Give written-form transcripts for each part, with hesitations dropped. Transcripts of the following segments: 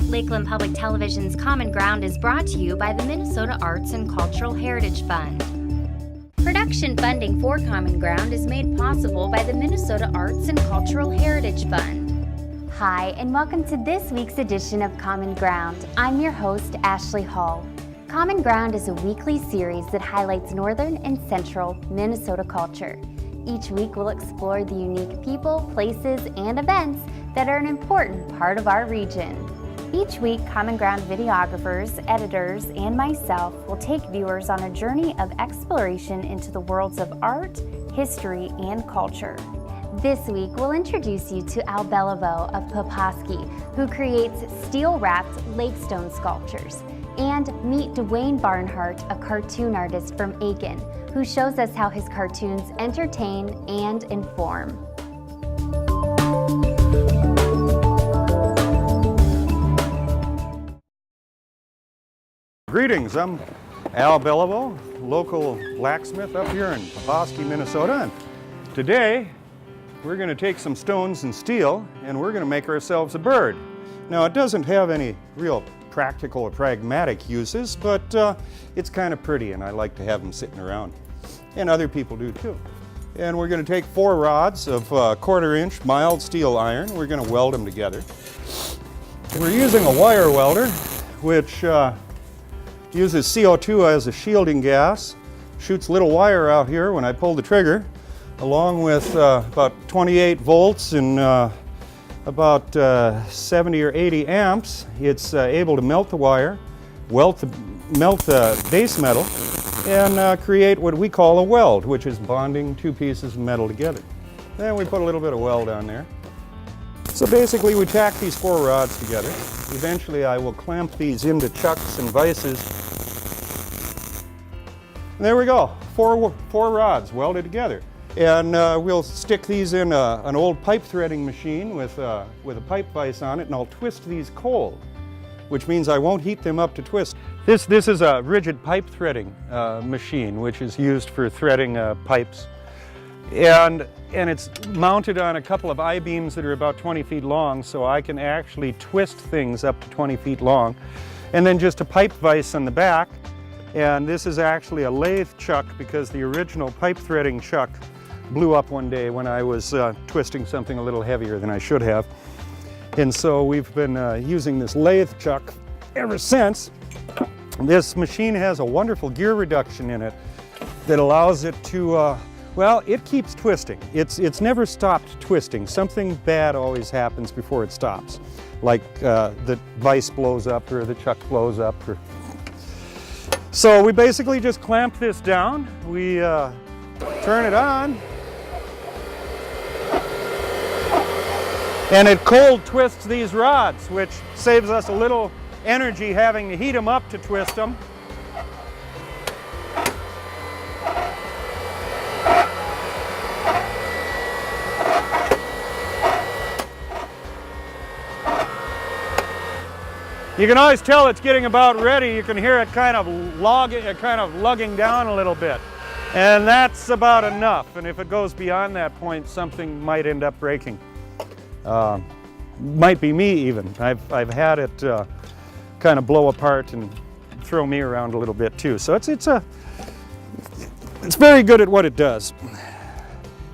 Lakeland Public Television's Common Ground is brought to you by the Minnesota Arts and Cultural Heritage Fund. Production funding for Common Ground is made possible by the Minnesota Arts and Cultural Heritage Fund. Hi, and welcome to this week's edition of Common Ground. I'm your host, Ashley Hall. Common Ground is a weekly series that highlights northern and central Minnesota culture. Each week we'll explore the unique people, places, and events that are an important part of our region. Each week, Common Ground videographers, editors, and myself will take viewers on a journey of exploration into the worlds of art, history, and culture. This week, we'll introduce you to Belleveau of Poposky, who creates steel-wrapped lakestone sculptures, and meet Duane Barnhart, a cartoon artist from Aitkin, who shows us how his cartoons entertain and inform. Greetings, I'm Belleveau, local blacksmith up here in Poposky, Minnesota. And today we're going to take some stones and steel and we're going to make ourselves a bird. Now it doesn't have any real practical or pragmatic uses, but it's kind of pretty and I like to have them sitting around. And other people do too. And we're going to take 4 rods of 1/4 inch mild steel iron. We're going to weld them together. We're using a wire welder, which uses CO2 as a shielding gas, shoots little wire out here when I pull the trigger, along with about 28 volts and about 70 or 80 amps. It's able to melt the wire, melt the base metal, and create what we call a weld, which is bonding 2 pieces of metal together. Then we put a little bit of weld on there. So basically we tack these 4 rods together. Eventually I will clamp these into chucks and vices. And there we go, 4 rods welded together. And we'll stick these in an old pipe threading machine with a pipe vise on it, and I'll twist these cold, which means I won't heat them up to twist. This is a rigid pipe threading machine, which is used for threading pipes. And it's mounted on a couple of I-beams that are about 20 feet long, so I can actually twist things up to 20 feet long. And then just a pipe vise on the back. And this is actually a lathe chuck because the original pipe threading chuck blew up one day when I was twisting something a little heavier than I should have. And so we've been using this lathe chuck ever since. This machine has a wonderful gear reduction in it that allows it to well, it keeps twisting. It's never stopped twisting. Something bad always happens before it stops. Like the vise blows up or the chuck blows up. So we basically just clamp this down. We turn it on. And it cold twists these rods, which saves us a little energy having to heat them up to twist them. You can always tell it's getting about ready. You can hear it kind of lugging down a little bit. And that's about enough. And if it goes beyond that point, something might end up breaking. Might be me even. I've had it kind of blow apart and throw me around a little bit too. So it's very good at what it does.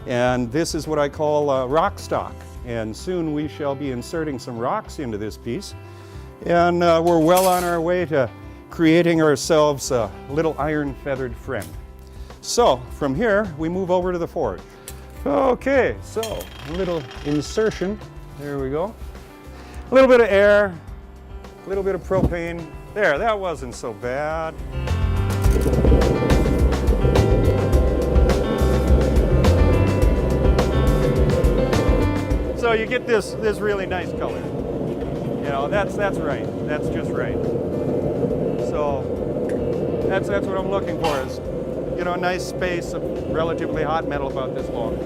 And this is what I call rock stock. And soon we shall be inserting some rocks into this piece. And we're well on our way to creating ourselves a little iron feathered friend. So from here we move over to the forge. Okay, so a little insertion. There we go. A little bit of air, a little bit of propane. There, that wasn't so bad. So you get this really nice color. You know, that's right. That's just right. So that's what I'm looking for is, you know, a nice space of relatively hot metal about this long.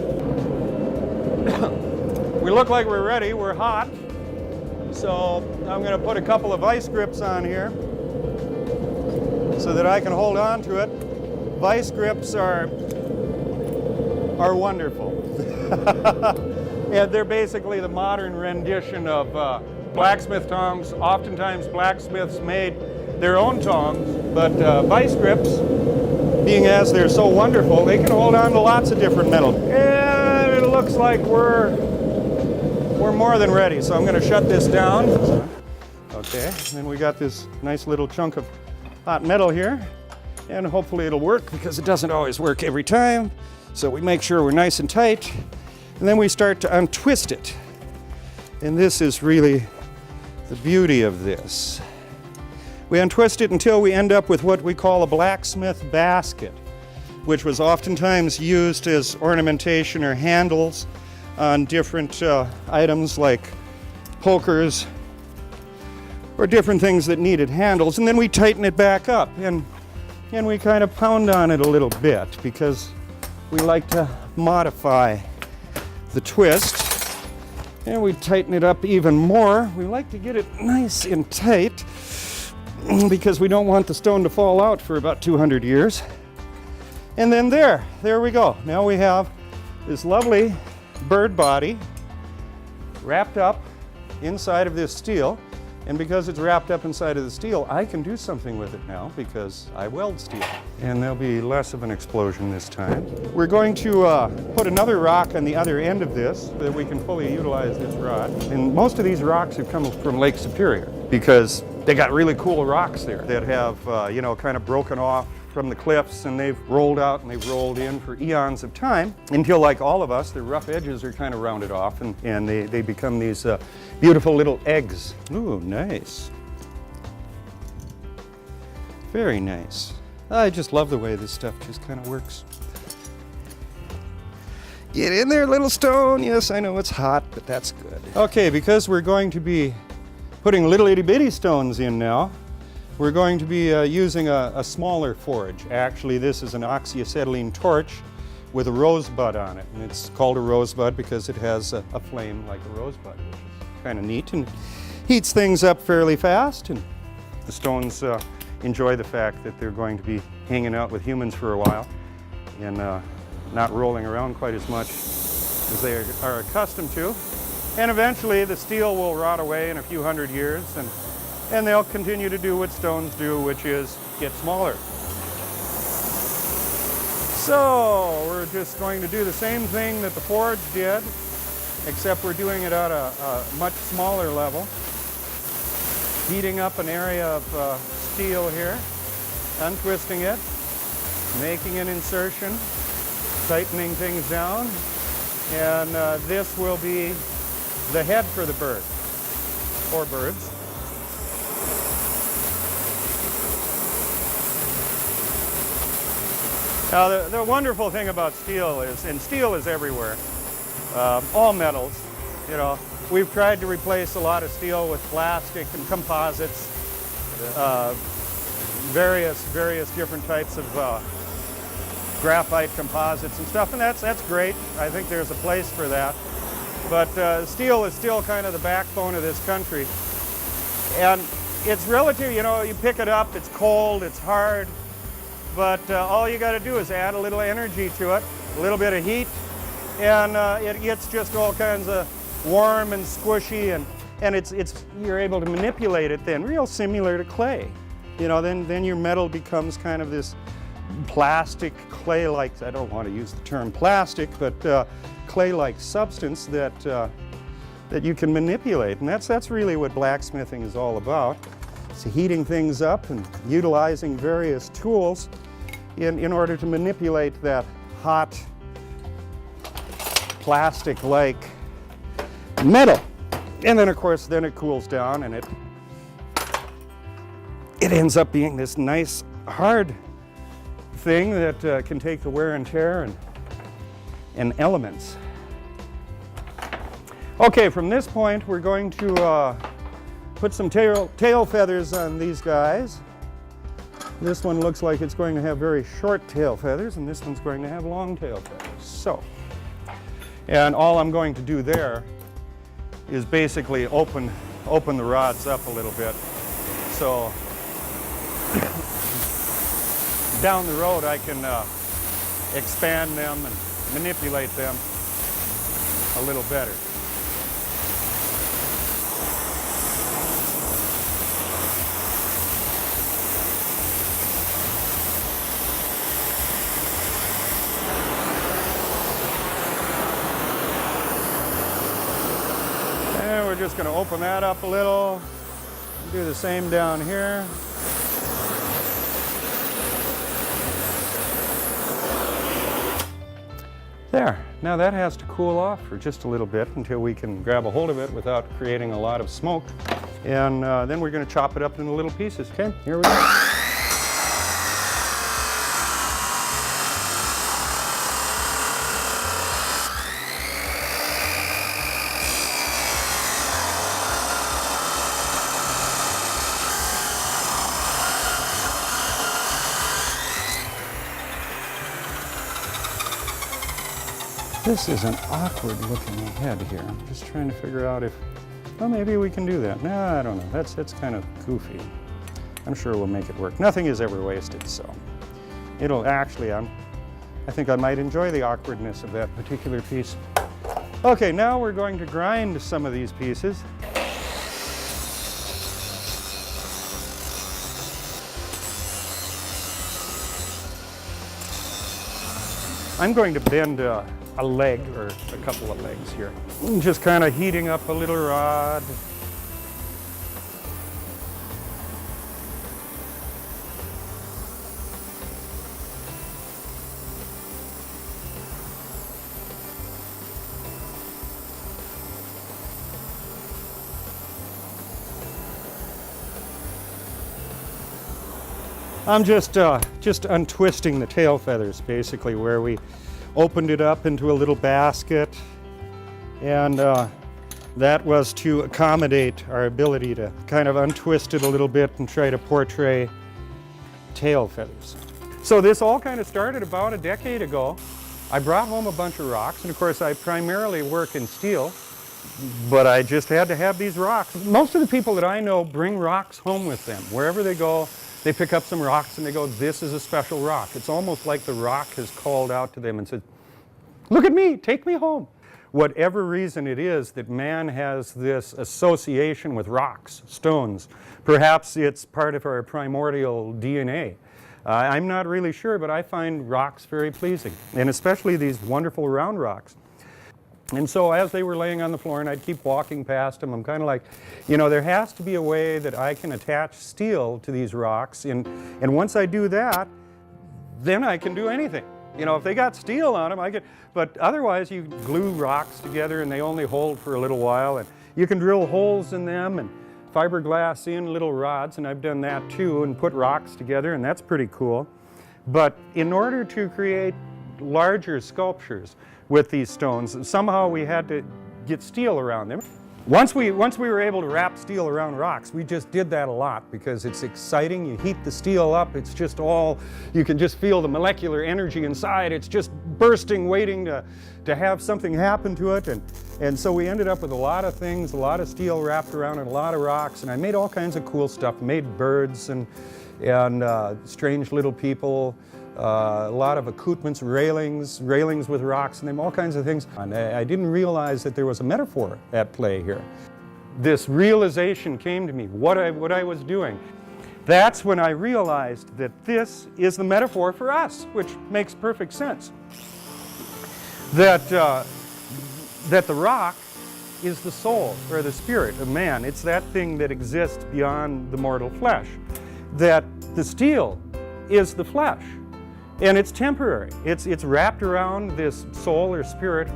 We look like we're ready. We're hot. So I'm going to put a couple of vice grips on here so that I can hold on to it. Vice grips are wonderful. Yeah, they're basically the modern rendition of blacksmith tongs. Oftentimes blacksmiths made their own tongs, but vice grips, being as they're so wonderful, they can hold on to lots of different metals. And it looks like we're more than ready, so I'm going to shut this down. Okay, and then we got this nice little chunk of hot metal here, and hopefully it'll work because it doesn't always work every time. So we make sure we're nice and tight, and then we start to untwist it. And this is really the beauty of this. We untwist it until we end up with what we call a blacksmith basket, which was oftentimes used as ornamentation or handles on different items like pokers or different things that needed handles. And then we tighten it back up, and we kind of pound on it a little bit because we like to modify the twist. And we tighten it up even more. We like to get it nice and tight because we don't want the stone to fall out for about 200 years. And then there we go. Now we have this lovely bird body wrapped up inside of this steel. And because it's wrapped up inside of the steel, I can do something with it now because I weld steel. And there'll be less of an explosion this time. We're going to put another rock on the other end of this so that we can fully utilize this rod. And most of these rocks have come from Lake Superior because they got really cool rocks there that have, kind of broken off from the cliffs, and they've rolled out and they've rolled in for eons of time until, like all of us, the rough edges are kind of rounded off, and they become these beautiful little eggs. Ooh, nice. Very nice. I just love the way this stuff just kind of works. Get in there, little stone. Yes, I know it's hot, but that's good. Okay, because we're going to be putting little itty bitty stones in now, we're going to be using a smaller forge. Actually, this is an oxyacetylene torch with a rosebud on it. And it's called a rosebud because it has a flame like a rosebud, which is kind of neat and heats things up fairly fast. And the stones enjoy the fact that they're going to be hanging out with humans for a while and not rolling around quite as much as they are accustomed to. And eventually the steel will rot away in a few hundred years, and they'll continue to do what stones do, which is get smaller. So we're just going to do the same thing that the forge did, except we're doing it at a much smaller level. Heating up an area of steel here, untwisting it, making an insertion, tightening things down, and this will be the head for the bird, or birds. Now, the wonderful thing about steel is, and steel is everywhere, all metals, we've tried to replace a lot of steel with plastic and composites, various different types of graphite composites and stuff, and that's great. I think there's a place for that. But steel is still kind of the backbone of this country. And it's relative, you pick it up, it's cold, it's hard, but all you got to do is add a little energy to it, a little bit of heat, and it gets just all kinds of warm and squishy, and you're able to manipulate it then, real similar to clay. Then your metal becomes kind of this plastic, clay-like, I don't want to use the term plastic, but clay-like substance that you can manipulate. And that's really what blacksmithing is all about. It's heating things up and utilizing various tools in order to manipulate that hot, plastic-like metal. And then, of course, then it cools down and it ends up being this nice, hard thing that can take the wear and tear and elements. Okay, from this point, we're going to put some tail feathers on these guys. This one looks like it's going to have very short tail feathers, and this one's going to have long tail feathers. So, and all I'm going to do there is basically open the rods up a little bit. So down the road I can expand them and manipulate them a little better. just going to open that up a little. Do the same down here. There. Now that has to cool off for just a little bit until we can grab a hold of it without creating a lot of smoke. And then we're going to chop it up into little pieces. Okay, here we go. This is an awkward looking head here. I'm just trying to figure out if, well, maybe we can do that. No, I don't know. That's kind of goofy. I'm sure we'll make it work. Nothing is ever wasted, so it'll actually, I think I might enjoy the awkwardness of that particular piece. Okay, now we're going to grind some of these pieces. I'm going to bend a leg or a couple of legs here. Just kind of heating up a little rod. I'm just untwisting the tail feathers, basically, where we opened it up into a little basket, and that was to accommodate our ability to kind of untwist it a little bit and try to portray tail feathers. So this all kind of started about a decade ago. I brought home a bunch of rocks, and of course I primarily work in steel, but I just had to have these rocks. Most of the people that I know bring rocks home with them. Wherever they go, they pick up some rocks and they go, this is a special rock. It's almost like the rock has called out to them and said, look at me, take me home. Whatever reason it is that man has this association with rocks, stones, perhaps it's part of our primordial DNA. I'm not really sure, but I find rocks very pleasing, and especially these wonderful round rocks. And so as they were laying on the floor and I'd keep walking past them, I'm kind of like, you know, there has to be a way that I can attach steel to these rocks, and once I do that, then I can do anything. You know, if they got steel on them, I could, but otherwise you glue rocks together and they only hold for a little while, and you can drill holes in them and fiberglass in little rods, and I've done that too, and put rocks together, and that's pretty cool. But in order to create larger sculptures with these stones, somehow we had to get steel around them. Once we were able to wrap steel around rocks, we just did that a lot because it's exciting. You heat the steel up, it's just all, you can just feel the molecular energy inside. It's just bursting, waiting to have something happen to it. And so we ended up with a lot of things, a lot of steel wrapped around and a lot of rocks. And I made all kinds of cool stuff, made birds and strange little people, a lot of accoutrements, railings with rocks in them, all kinds of things. And I didn't realize that there was a metaphor at play here. This realization came to me, what I was doing. That's when I realized that this is the metaphor for us, which makes perfect sense. That the rock is the soul or the spirit of man. It's that thing that exists beyond the mortal flesh. That the steel is the flesh. And it's temporary. It's wrapped around this soul or spirit,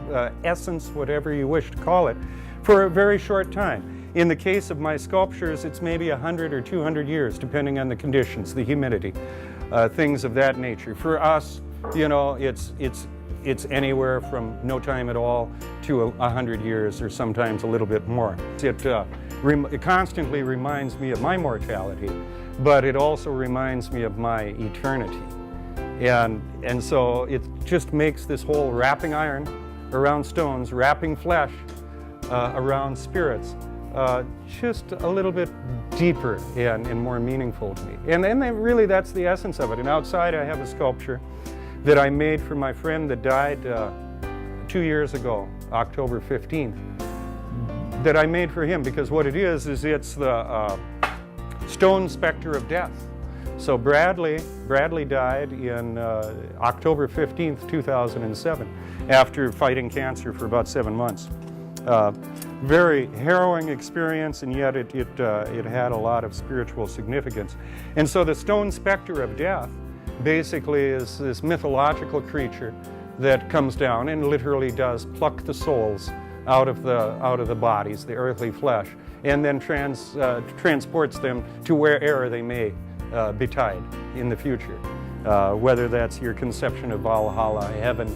essence, whatever you wish to call it, for a very short time. In the case of my sculptures, it's maybe 100 or 200 years, depending on the conditions, the humidity, things of that nature. For us, you know, it's anywhere from no time at all to 100 years, or sometimes a little bit more. It constantly reminds me of my mortality, but it also reminds me of my eternity. And so it just makes this whole wrapping iron around stones, wrapping flesh around spirits, just a little bit deeper and more meaningful to me. And really that's the essence of it. And outside I have a sculpture that I made for my friend that died 2 years ago, October 15th, that I made for him, because what it is it's the stone specter of death. So Bradley died in October 15th, 2007, after fighting cancer for about 7 months. very harrowing experience, and yet it had a lot of spiritual significance. And so the stone specter of death basically is this mythological creature that comes down and literally does pluck the souls out of the bodies, the earthly flesh, and then transports them to wherever they may betide in the future. Whether that's your conception of Valhalla, heaven,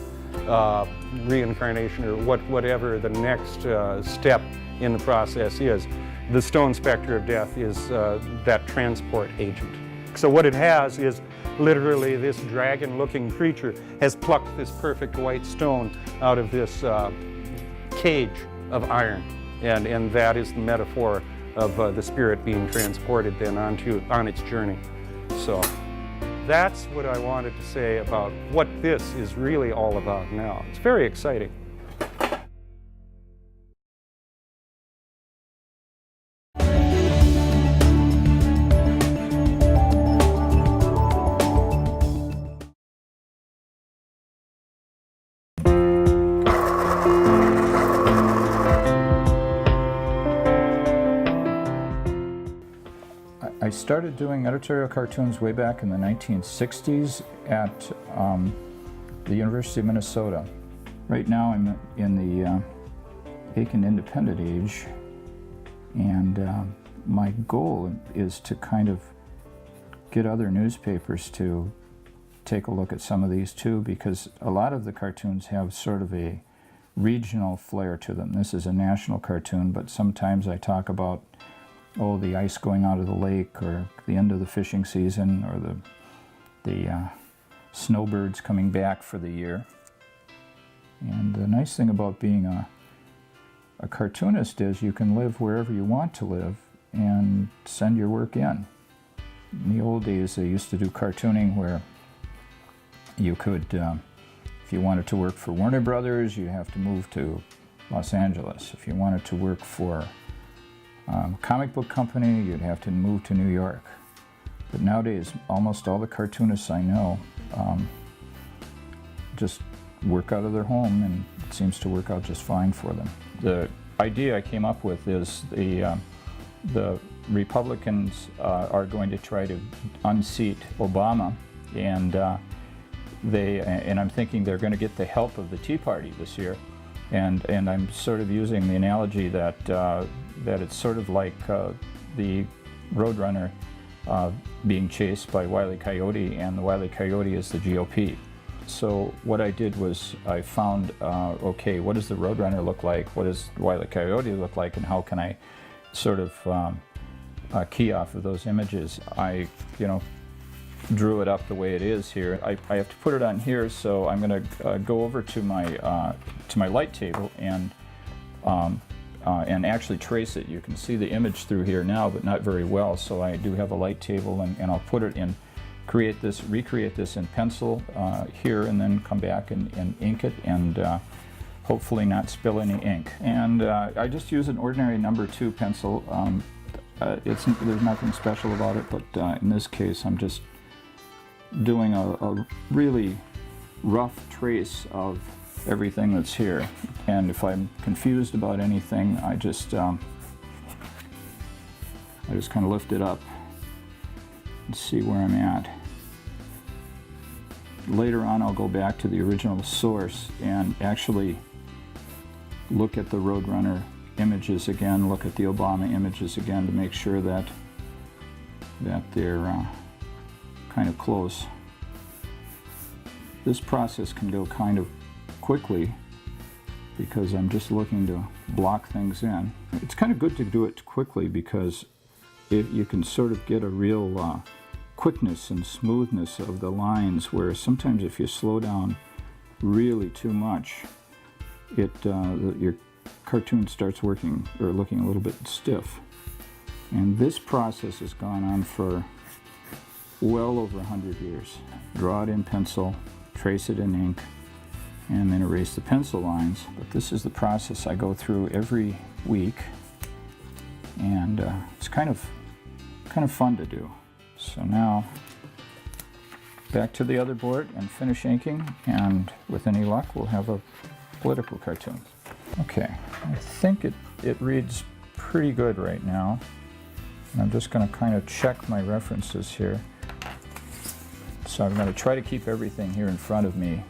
reincarnation, or whatever the next step in the process is, the stone specter of death is that transport agent. So what it has is literally this dragon-looking creature has plucked this perfect white stone out of this cage of iron, and that is the metaphor of the spirit being transported then on its journey. So that's what I wanted to say about what this is really all about now. It's very exciting. I started doing editorial cartoons way back in the 1960s at the University of Minnesota. Right now I'm in the Aitkin independent age, and my goal is to kind of get other newspapers to take a look at some of these too, because a lot of the cartoons have sort of a regional flair to them. This is a national cartoon, but sometimes I talk about the ice going out of the lake, or the end of the fishing season, or the snowbirds coming back for the year. And the nice thing about being a cartoonist is you can live wherever you want to live and send your work in. In the old days, they used to do cartooning where you could, if you wanted to work for Warner Brothers, you have to move to Los Angeles. If you wanted to work for comic book company, you'd have to move to New York. But nowadays, almost all the cartoonists I know just work out of their home, and it seems to work out just fine for them. The idea I came up with is the Republicans are going to try to unseat Obama, and I'm thinking they're going to get the help of the Tea Party this year. And I'm sort of using the analogy that that it's sort of like the Roadrunner being chased by Wile E. Coyote, and the Wile E. Coyote is the GOP. So what I did was I found, okay, what does the Roadrunner look like? What does Wile E. Coyote look like? And how can I sort of key off of those images? I, drew it up the way it is here. I have to put it on here, so I'm going to go over to my light table and actually trace it. You can see the image through here now, but not very well. So I do have a light table, and I'll put it in, recreate this in pencil here, and then come back and ink it, and hopefully not spill any ink. And I just use an ordinary number 2 pencil. There's nothing special about it, but in this case, I'm just doing a really rough trace of everything that's here. And if I'm confused about anything, I just kind of lift it up and see where I'm at. Later on, I'll go back to the original source and actually look at the Roadrunner images again, look at the Obama images again, to make sure that they're kind of close. This process can go kind of quickly because I'm just looking to block things in. It's kind of good to do it quickly because you can sort of get a real quickness and smoothness of the lines, where sometimes if you slow down really too much, your cartoon starts working or looking a little bit stiff. And this process has gone on for well over 100 years. Draw it in pencil, trace it in ink, and then erase the pencil lines. But this is the process I go through every week, and it's kind of fun to do. So now back to the other board and finish inking, and with any luck we'll have a political cartoon. Okay, I think it it reads pretty good right now. And I'm just going to kind of check my references here. So I'm going to try to keep everything here in front of me,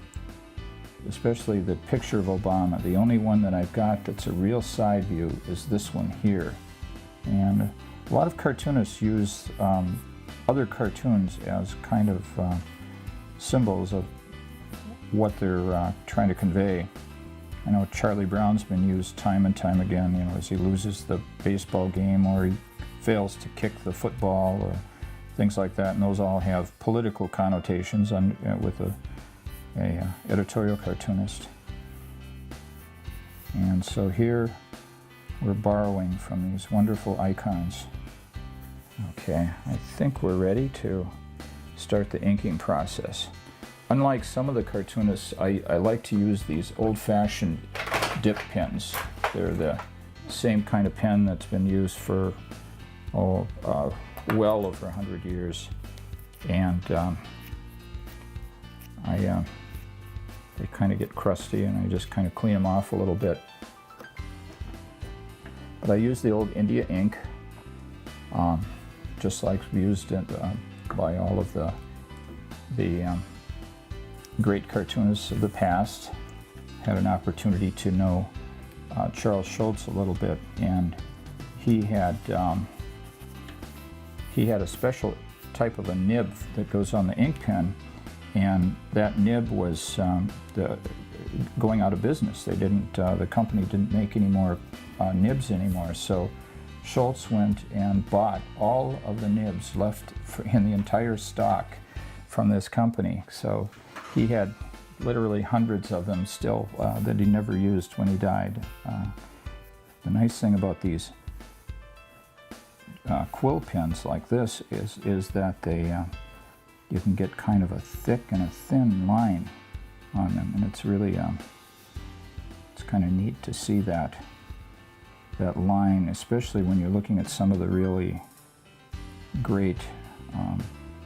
especially the picture of Obama. The only one that I've got that's a real side view is this one here. And a lot of cartoonists use other cartoons as kind of symbols of what they're trying to convey. I know Charlie Brown's been used time and time again, you know, as he loses the baseball game or he fails to kick the football or things like that, and those all have political connotations with a editorial cartoonist. And so here we're borrowing from these wonderful icons. Okay, I think we're ready to start the inking process. Unlike some of the cartoonists, I like to use these old-fashioned dip pens. They're the same kind of pen that's been used for well over 100 years. And they kind of get crusty and I just kind of clean them off a little bit. But I use the old India ink, just like used by all of the great cartoonists of the past. Had an opportunity to know Charles Schulz a little bit, and he had a special type of a nib that goes on the ink pen, and that nib was going out of business. They didn't, the company didn't make any more nibs anymore, so Schulz went and bought all of the nibs left in the entire stock from this company. So he had literally hundreds of them still that he never used when he died. The nice thing about these quill pens like this is that they you can get kind of a thick and a thin line on them, and it's really it's kind of neat to see that line, especially when you're looking at some of the really great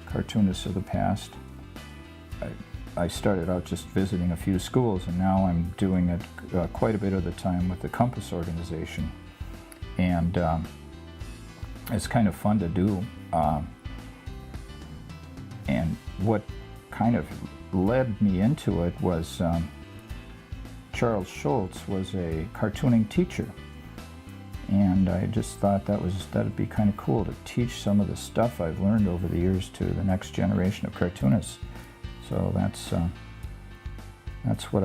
cartoonists of the past. I started out just visiting a few schools, and now I'm doing it quite a bit of the time with the Compass organization, and it's kind of fun to do. And what kind of led me into it was Charles Schulz was a cartooning teacher, and I just thought that'd be kind of cool to teach some of the stuff I've learned over the years to the next generation of cartoonists. So that's what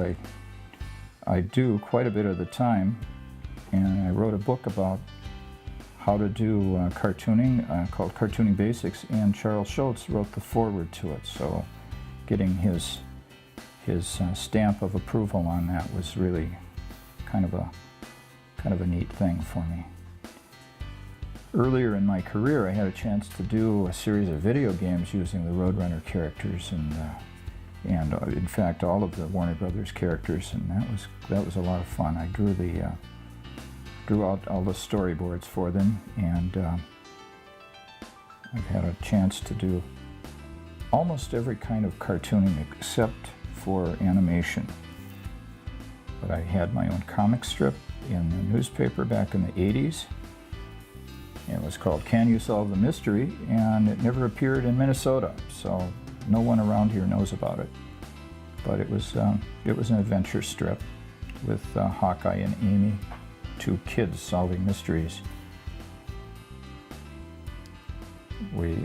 I do quite a bit of the time, and I wrote a book about how to do cartooning called Cartooning Basics, and Charles Schulz wrote the foreword to it. So getting his stamp of approval on that was really kind of a neat thing for me. Earlier in my career, I had a chance to do a series of video games using the Roadrunner characters and in fact all of the Warner Brothers characters, and that was a lot of fun. I drew out all the storyboards for them, and I've had a chance to do almost every kind of cartooning except for animation. But I had my own comic strip in the newspaper back in the 80s. It was called Can You Solve the Mystery, and it never appeared in Minnesota, so no one around here knows about it. But it was an adventure strip with Hawkeye and Amy, two kids solving mysteries. We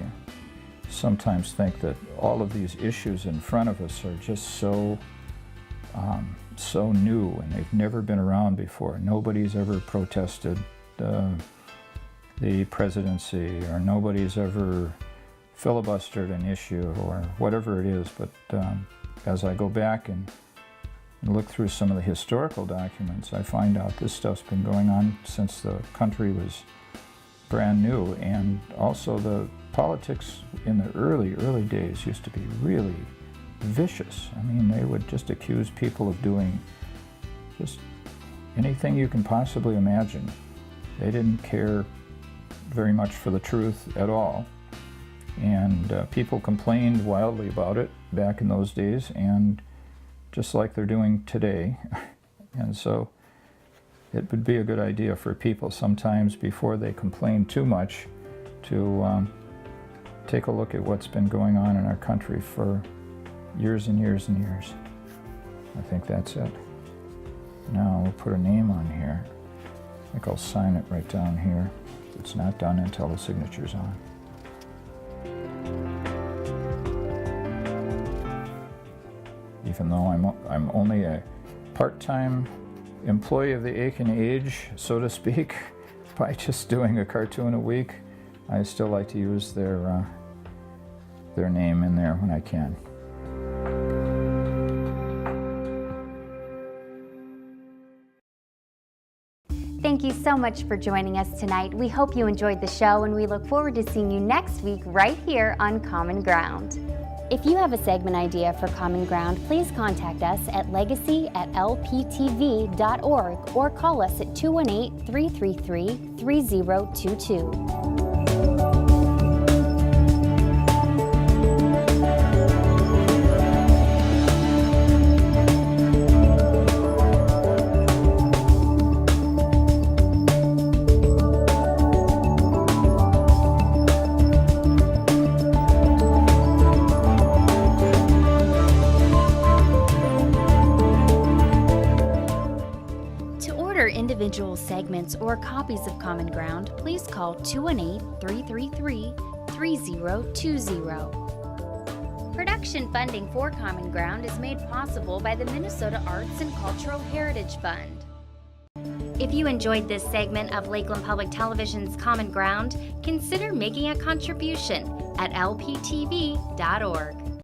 sometimes think that all of these issues in front of us are just so new, and they've never been around before. Nobody's ever protested the presidency, or nobody's ever filibustered an issue, or whatever it is. But as I go back and look through some of the historical documents, I find out this stuff's been going on since the country was brand new. And also the politics in the early days used to be really vicious. I mean, they would just accuse people of doing just anything you can possibly imagine. They didn't care very much for the truth at all, and people complained wildly about it back in those days, and just like they're doing today. And so it would be a good idea for people sometimes before they complain too much to take a look at what's been going on in our country for years and years and years. I think that's it. Now we'll put a name on here. I think I'll sign it right down here. It's not done until the signature's on. Even though I'm only a part-time employee of the Aitkin age, so to speak, by just doing a cartoon a week, I still like to use their name in there when I can. Thank you so much for joining us tonight. We hope you enjoyed the show, and we look forward to seeing you next week right here on Common Ground. If you have a segment idea for Common Ground, please contact us at legacy@lptv.org or call us at 218-333-3022. Individual segments or copies of Common Ground, please call 218-333-3020. Production funding for Common Ground is made possible by the Minnesota Arts and Cultural Heritage Fund. If you enjoyed this segment of Lakeland Public Television's Common Ground, consider making a contribution at lptv.org.